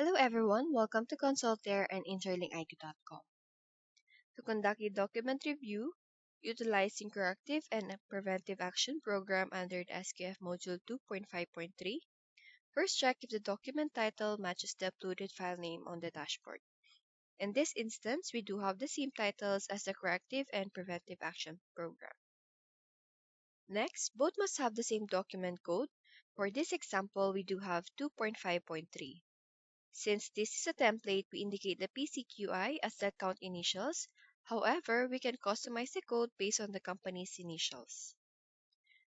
Hello everyone, welcome to Consultaire and interlinkiq.com. To conduct a document review utilizing corrective and preventive action program under the SQF Module 2.5.3, first check if the document title matches the uploaded file name on the dashboard. In this instance, we do have the same titles as the corrective and preventive action program. Next, both must have the same document code. For this example, we do have 2.5.3. Since this is a template, we indicate the PCQI as the account initials. However, we can customize the code based on the company's initials.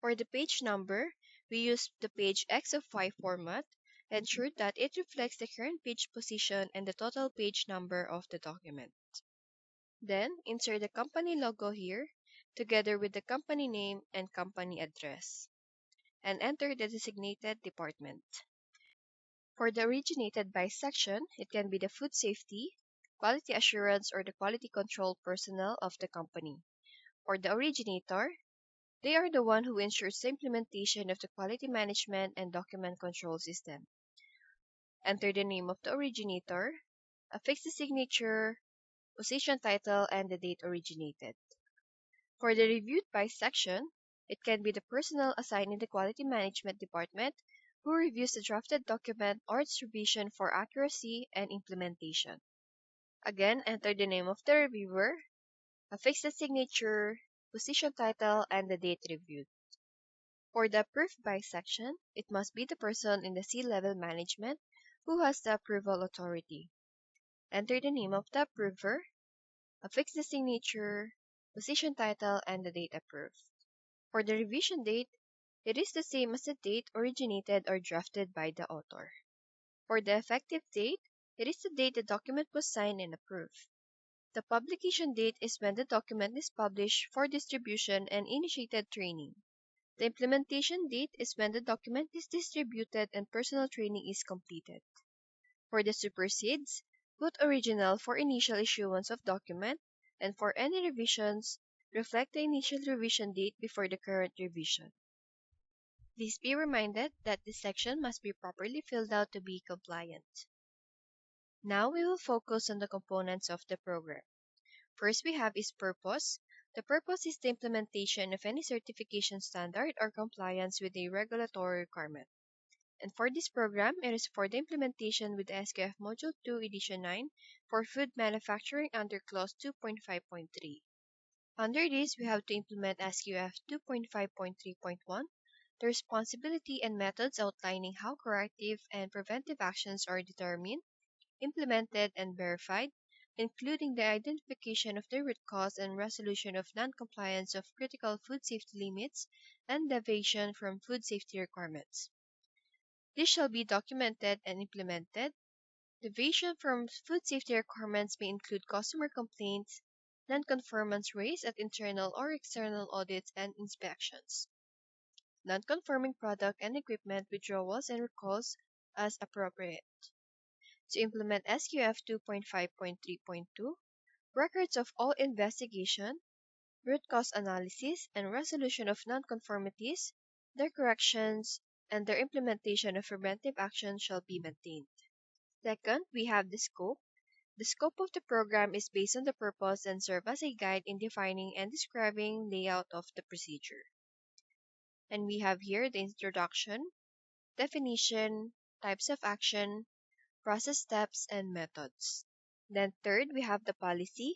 For the page number, we use the page X of Y format, ensure that it reflects the current page position and the total page number of the document. Then, insert the company logo here, together with the company name and company address, and enter the designated department. For the originated by section, it can be the food safety, quality assurance, or the quality control personnel of the company. For the originator, they are the one who ensures the implementation of the quality management and document control system. Enter the name of the originator, affix the signature, position title, and the date originated. For the reviewed by section, it can be the personnel assigned in the quality management department who reviews the drafted document or its revision for accuracy and implementation. Again, enter the name of the reviewer, affix the signature, position title, and the date reviewed. For the approved by section, it must be the person in the C-level management who has the approval authority. Enter the name of the approver, affix the signature, position title, and the date approved. For the revision date, it is the same as the date originated or drafted by the author. For the effective date, it is the date the document was signed and approved. The publication date is when the document is published for distribution and initiated training. The implementation date is when the document is distributed and personal training is completed. For the supersedes, put original for initial issuance of document, and for any revisions, reflect the initial revision date before the current revision. Please be reminded that this section must be properly filled out to be compliant. Now we will focus on the components of the program. First we have is purpose. The purpose is the implementation of any certification standard or compliance with a regulatory requirement. And for this program, it is for the implementation with the SQF Module 2 Edition 9 for food manufacturing under Clause 2.5.3. Under this, we have to implement SQF 2.5.3.1, the responsibility and methods outlining how corrective and preventive actions are determined, implemented, and verified, including the identification of the root cause and resolution of non-compliance of critical food safety limits and deviation from food safety requirements. This shall be documented and implemented. Deviation from food safety requirements may include customer complaints, non-conformance raised at internal or external audits and inspections, non-conforming product and equipment withdrawals and recalls as appropriate. To implement SQF 2.5.3.2, records of all investigation, root cause analysis, and resolution of non-conformities, their corrections, and their implementation of preventive action shall be maintained. Second, we have the scope. The scope of the program is based on the purpose and serve as a guide in defining and describing layout of the procedure. And we have here the introduction, definition, types of action, process steps, and methods. Then third, we have the policy.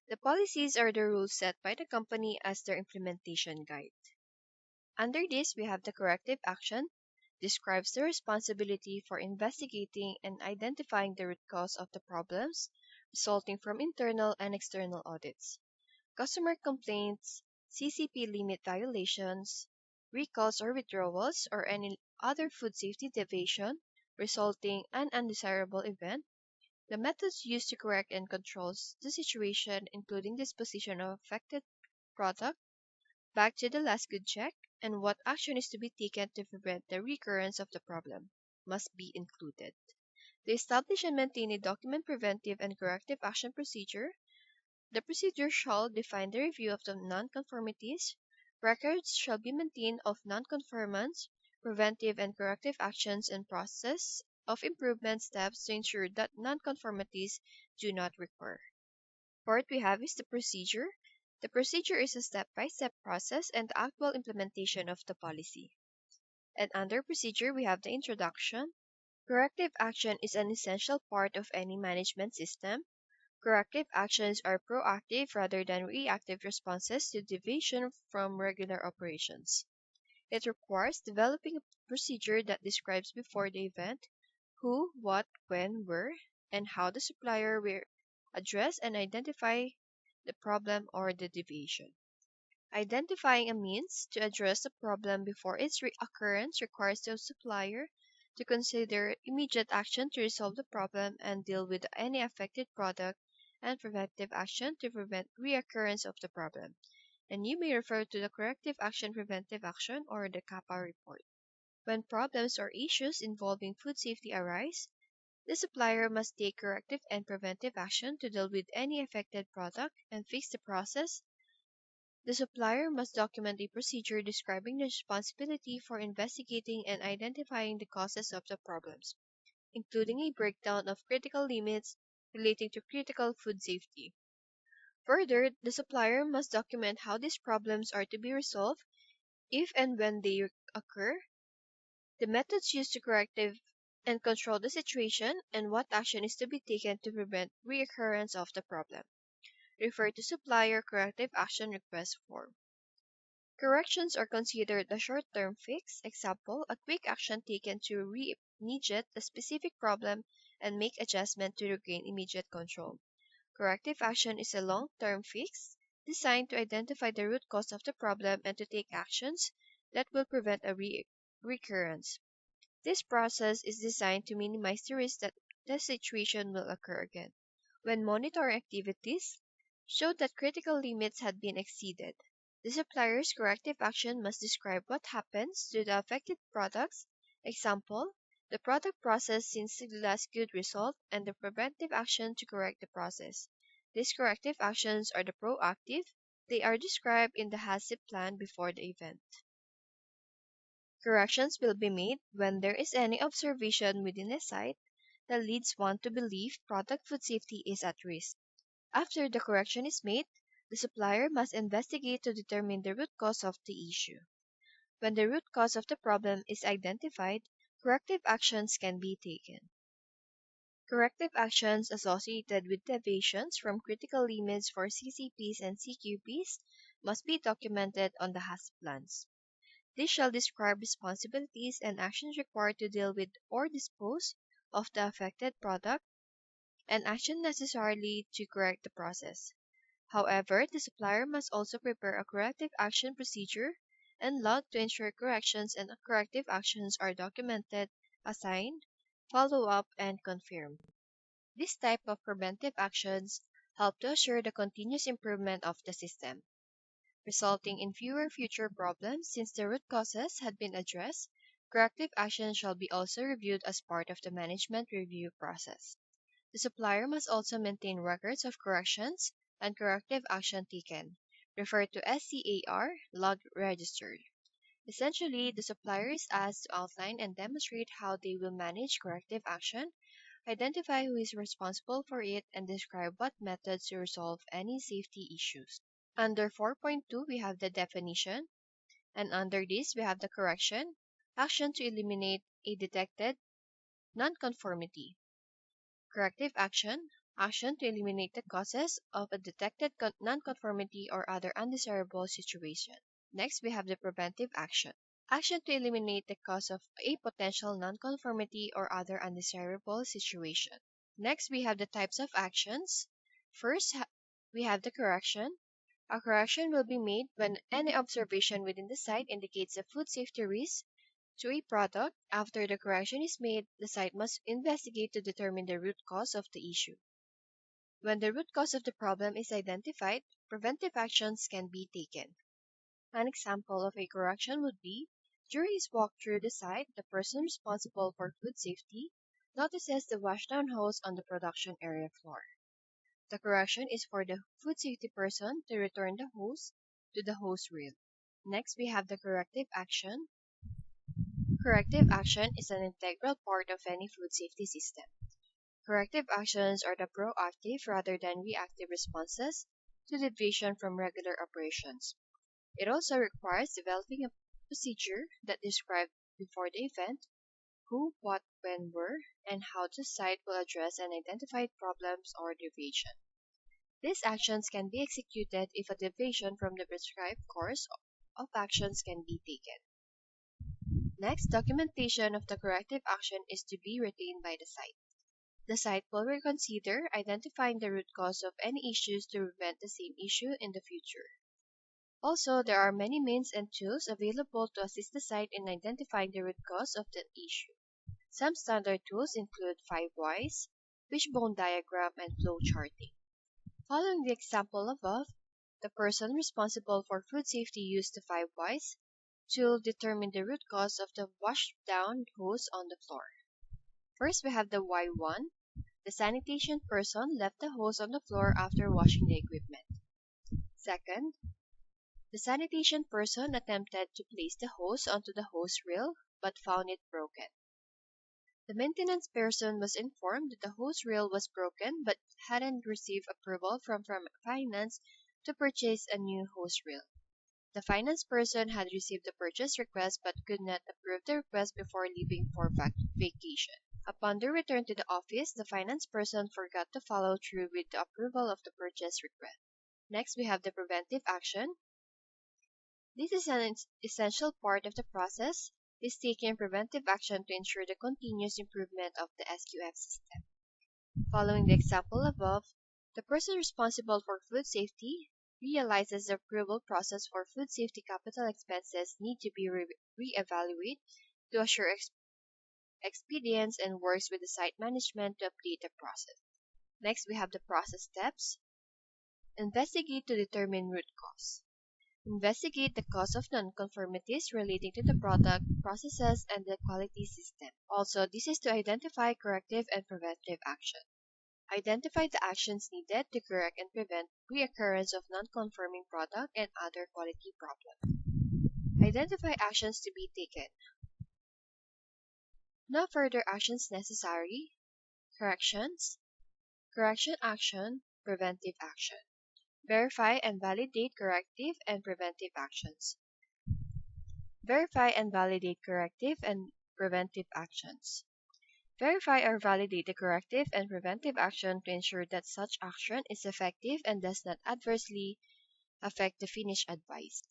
The policies are the rules set by the company as their implementation guide. Under this, we have the corrective action, describes the responsibility for investigating and identifying the root cause of the problems resulting from internal and external audits, customer complaints, CCP limit violations, recalls or withdrawals, or any other food safety deviation resulting an undesirable event, the methods used to correct and control the situation, including disposition of affected product, back to the last good check, and what action is to be taken to prevent the recurrence of the problem, must be included. To establish and maintain a document preventive and corrective action procedure, the procedure shall define the review of the nonconformities, records shall be maintained of nonconformance, preventive and corrective actions and process of improvement steps to ensure that nonconformities do not recur. Fourth, we have is the procedure. The procedure is a step-by-step process and the actual implementation of the policy. And under procedure, we have the introduction. Corrective action is an essential part of any management system. Corrective actions are proactive rather than reactive responses to deviation from regular operations. It requires developing a procedure that describes before the event who, what, when, where, and how the supplier will address and identify the problem or the deviation. Identifying a means to address the problem before its reoccurrence requires the supplier to consider immediate action to resolve the problem and deal with any affected product and preventive action to prevent reoccurrence of the problem. And you may refer to the corrective action, preventive action, or the CAPA report. When problems or issues involving food safety arise, the supplier must take corrective and preventive action to deal with any affected product and fix the process. The supplier must document a procedure describing the responsibility for investigating and identifying the causes of the problems, including a breakdown of critical limits relating to critical food safety. Further, the supplier must document how these problems are to be resolved if and when they occur, the methods used to corrective and control the situation, and what action is to be taken to prevent reoccurrence of the problem. Refer to supplier corrective action request form. Corrections are considered a short-term fix, example, a quick action taken to remediate a specific problem and make adjustment to regain immediate control. Corrective action is a long-term fix designed to identify the root cause of the problem and to take actions that will prevent a recurrence. This process is designed to minimize the risk that the situation will occur again. When monitoring activities show that critical limits had been exceeded, the supplier's corrective action must describe what happens to the affected products, example, the product process since the last good result, and the preventive action to correct the process. These corrective actions are the proactive. They are described in the HACCP plan before the event. Corrections will be made when there is any observation within a site that leads one to believe product food safety is at risk. After the correction is made, the supplier must investigate to determine the root cause of the issue. When the root cause of the problem is identified, corrective actions can be taken. Corrective actions associated with deviations from critical limits for CCPs and CQPs must be documented on the HACCP plans. This shall describe responsibilities and actions required to deal with or dispose of the affected product and action necessarily to correct the process. However, the supplier must also prepare a corrective action procedure and log to ensure corrections and corrective actions are documented, assigned, follow up, and confirmed. This type of preventive actions help to assure the continuous improvement of the system, resulting in fewer future problems since the root causes had been addressed. Corrective action shall be also reviewed as part of the management review process. The supplier must also maintain records of corrections and corrective action taken, referred to SCAR, log registered. Essentially, the supplier is asked to outline and demonstrate how they will manage corrective action, identify who is responsible for it, and describe what methods to resolve any safety issues. Under 4.2, we have the definition, and under this, we have the correction, action to eliminate a detected nonconformity. Corrective action, action to eliminate the causes of a detected nonconformity or other undesirable situation. Next, we have the preventive action, action to eliminate the cause of a potential nonconformity or other undesirable situation. Next, we have the types of actions. First, we have the correction. A correction will be made when any observation within the site indicates a food safety risk to a product. After the correction is made, the site must investigate to determine the root cause of the issue. When the root cause of the problem is identified, preventive actions can be taken. An example of a correction would be, during his walk through the site, the person responsible for food safety notices the washdown hose on the production area floor. The correction is for the food safety person to return the hose to the hose reel. Next, we have the corrective action. Corrective action is an integral part of any food safety system. Corrective actions are the proactive rather than reactive responses to deviation from regular operations. It also requires developing a procedure that describes before the event who, what, when, where, and how the site will address and identify problems or deviation. These actions can be executed if a deviation from the prescribed course of actions can be taken. Next, documentation of the corrective action is to be retained by the site. The site will reconsider identifying the root cause of any issues to prevent the same issue in the future. Also, there are many means and tools available to assist the site in identifying the root cause of the issue. Some standard tools include 5 whys, wishbone diagram, and flow charting. Following the example above, the person responsible for food safety used the 5 whys to determine the root cause of the washed down hose on the floor. First, we have the Y1. The sanitation person left the hose on the floor after washing the equipment. Second, the sanitation person attempted to place the hose onto the hose reel but found it broken. The maintenance person was informed that the hose reel was broken but hadn't received approval from finance to purchase a new hose reel. The finance person had received the purchase request but could not approve the request before leaving for vacation. Upon their return to the office, the finance person forgot to follow through with the approval of the purchase request. Next, we have the preventive action. This is an essential part of the process, is taking preventive action to ensure the continuous improvement of the SQF system. Following the example above, the person responsible for food safety realizes the approval process for food safety capital expenses need to be re-evaluated to assure expedience and works with the site management to update the process. Next, we have the process steps. Investigate to determine root cause. Investigate the cause of nonconformities relating to the product, processes, and the quality system. Also, this is to identify corrective and preventive action. Identify the actions needed to correct and prevent reoccurrence of non-conforming product and other quality problems. Identify actions to be taken. No further actions necessary. Corrections. Correction action. Preventive action. Verify and validate corrective and preventive actions. Verify and validate corrective and preventive actions. Verify or validate the corrective and preventive action to ensure that such action is effective and does not adversely affect the finished advice.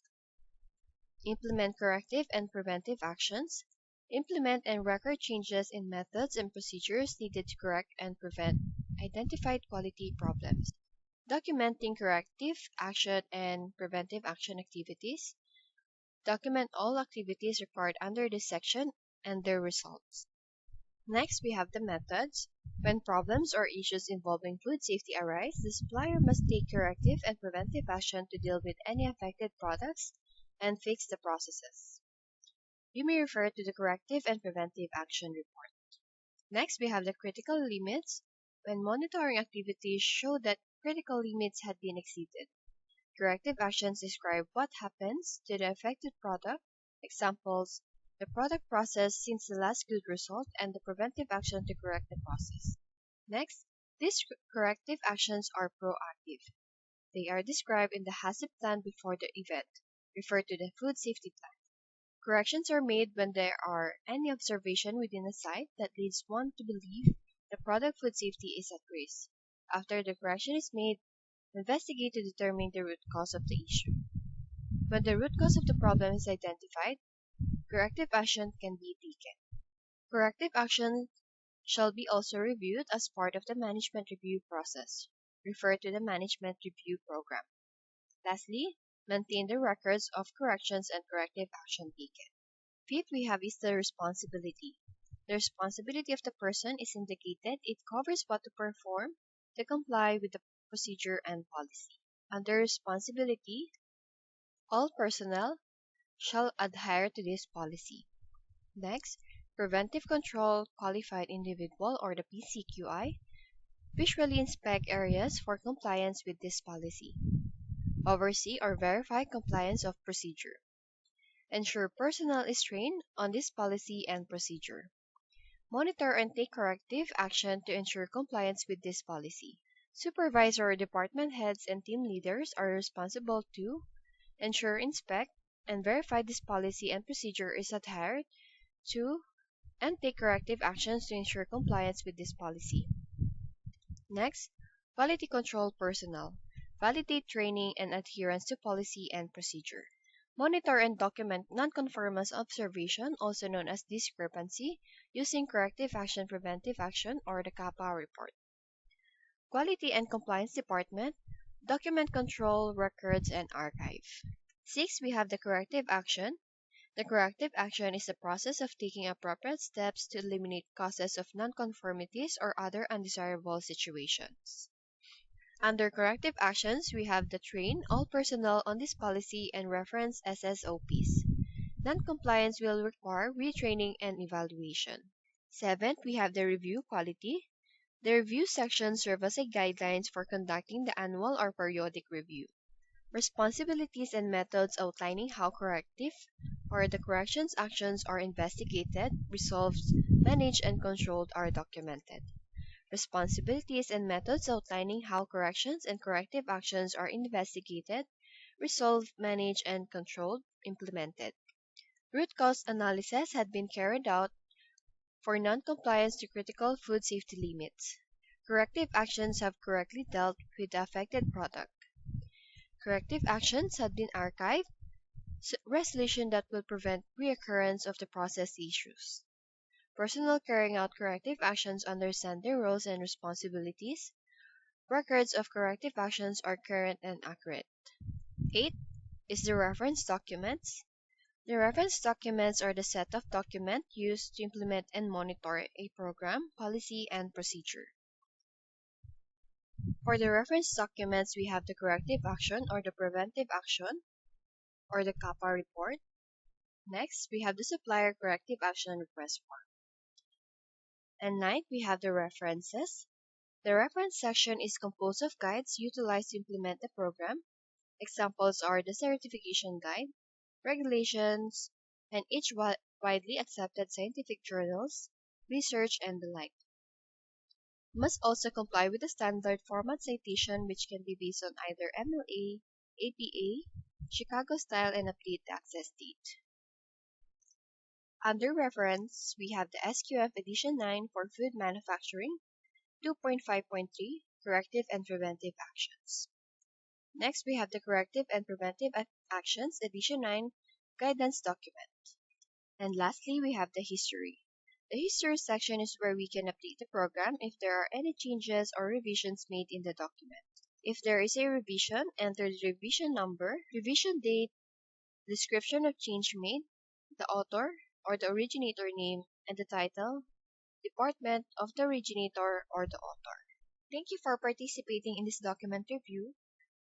Implement corrective and preventive actions. Implement and record changes in methods and procedures needed to correct and prevent identified quality problems. Documenting corrective action and preventive action activities. Document all activities required under this section and their results. Next, we have the methods. When problems or issues involving food safety arise, the supplier must take corrective and preventive action to deal with any affected products and fix the processes. You may refer to the corrective and preventive action report. Next, we have the critical limits. When monitoring activities show that critical limits had been exceeded, corrective actions describe what happens to the affected product, examples, the product process since the last good result, and the preventive action to correct the process. Next, these corrective actions are proactive. They are described in the hazard plan before the event. Refer to the food safety plan. Corrections are made when there are any observation within a site that leads one to believe the product food safety is at risk. After the correction is made, investigate to determine the root cause of the issue. When the root cause of the problem is identified, corrective action can be taken. Corrective action shall be also reviewed as part of the management review process. Refer to the management review program. Lastly, maintain the records of corrections and corrective action taken. Fifth, we have is the responsibility. The responsibility of the person is indicated. It covers what to perform to comply with the procedure and policy. Under responsibility, all personnel shall adhere to this policy. Next, preventive control qualified individual or the PCQI visually inspect areas for compliance with this policy. Oversee or verify compliance of procedure. Ensure personnel is trained on this policy and procedure. Monitor and take corrective action to ensure compliance with this policy. Supervisor, department heads, and team leaders are responsible to ensure, inspect, and verify this policy and procedure is adhered to and take corrective actions to ensure compliance with this policy. Next, quality control personnel. Validate training and adherence to policy and procedure. Monitor and document nonconformance observation, also known as discrepancy, using corrective action, preventive action, or the CAPA report. Quality and compliance department, document control, records, and archive. 6. We have the corrective action. The corrective action is the process of taking appropriate steps to eliminate causes of nonconformities or other undesirable situations. Under corrective actions, we have the train all personnel on this policy and reference SSOPs. Noncompliance will require retraining and evaluation. 7th, we have the review quality. The review section serves as a guidelines for conducting the annual or periodic review. Responsibilities and methods outlining how corrective or the corrections actions are investigated, resolved, managed, and controlled are documented. Responsibilities and methods outlining how corrections and corrective actions are investigated, resolved, managed, and controlled, implemented. Root cause analysis had been carried out for non-compliance to critical food safety limits. Corrective actions have correctly dealt with the affected product. Corrective actions had been archived, resolution that will prevent reoccurrence of the process issues. Personnel carrying out corrective actions understand their roles and responsibilities. Records of corrective actions are current and accurate. 8 is the reference documents. The reference documents are the set of documents used to implement and monitor a program, policy, and procedure. For the reference documents, we have the corrective action or the preventive action or the CAPA report. Next, we have the supplier corrective action request form. And 9th, we have the references. The reference section is composed of guides utilized to implement the program. Examples are the certification guide, regulations, and each widely accepted scientific journals, research, and the like. Must also comply with the standard format citation, which can be based on either MLA, APA, Chicago style, and update the access date. Under reference, we have the SQF Edition 9 for food manufacturing, 2.5.3 Corrective and Preventive Actions. Next, we have the Corrective and Preventive Actions Edition 9 Guidance Document. And lastly, we have the History. The History section is where we can update the program if there are any changes or revisions made in the document. If there is a revision, enter the revision number, revision date, description of change made, the author or the originator name, and the title, department of the originator or the author. Thank you for participating in this document review.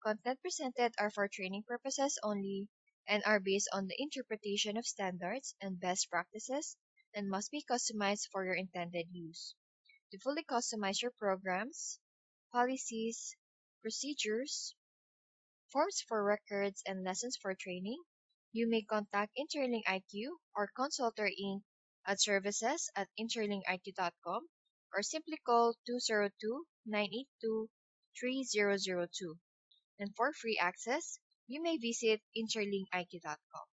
Content presented are for training purposes only and are based on the interpretation of standards and best practices and must be customized for your intended use. To fully customize your programs, policies, procedures, forms for records, and lessons for training, you may contact Interlink IQ or Consultor Inc. at services@interlinkiq.com or simply call 202-982-3002. And for free access, you may visit interlinkiq.com.